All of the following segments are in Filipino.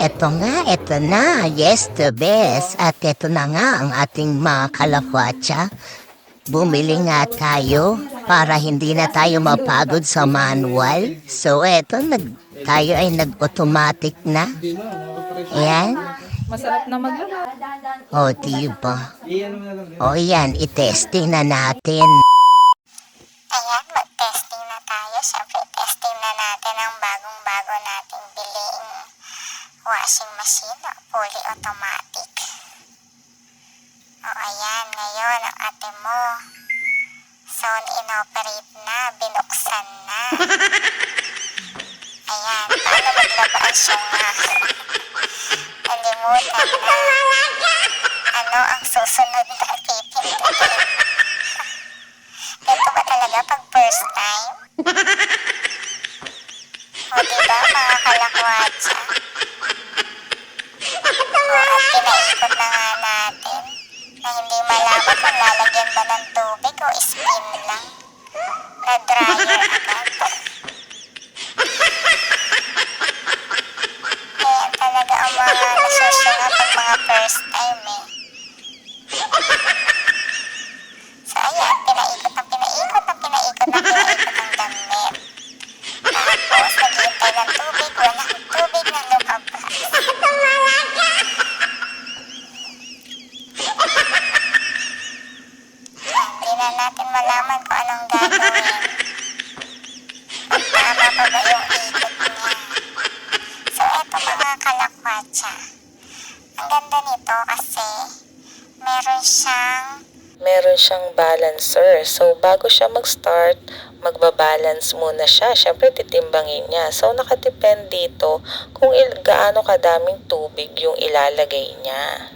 Eto na. Yes, the best. At eto na nga ang ating mga kalakwatsa. Bumili nga tayo para hindi na tayo mapagod sa manual. So eto, tayo ay nag-automatic na. Ayan. Masarap na maglaba. O, diba? O, yan. I-testing na natin. Ayan, mag-testing na tayo. Siyempre, testing na natin ang bagong-bago nating biling washing machine na fully automatic. O, ayan, ngayon ang ate mo. Sound inoperate na, binuksan na. Ayan, paano maglaba ang syunga? Nalimutan na. Ano ang susunod na pipindutin? Ito ba talaga pag first time? O diba mga kalakwatsa? O at pinaikot na nga natin na hindi malaman kung lalagyan ba ng tubig o spin lang. Na dryer agad. Kaya talaga ang mga nasusunod pag mga first time eh. So ayan, pinaikot ang damit. Tapos naghihintay ng tubig, walang tubig na lumabas. Hindi na natin malaman kung anong gagawin. Kung tama pa ba yung ikot niya. So eto mga kalakwatsa. Ang ganda nito kasi meron siyang balancer. So, bago siya mag-start, magbabalance muna siya. Siyempre, titimbangin niya. So, nakadepend dito kung gaano kadaming tubig yung ilalagay niya.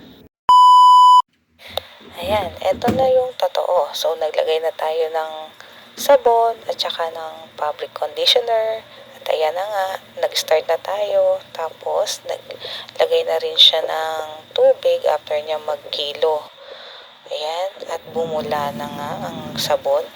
Ayan, eto na yung totoo. So, naglagay na tayo ng sabon at saka ng fabric conditioner. At ayan na nga, nag-start na tayo. Tapos, naglagay na rin siya ng tubig after niya magkilo. Ayan, at bumula na nga ang sabon.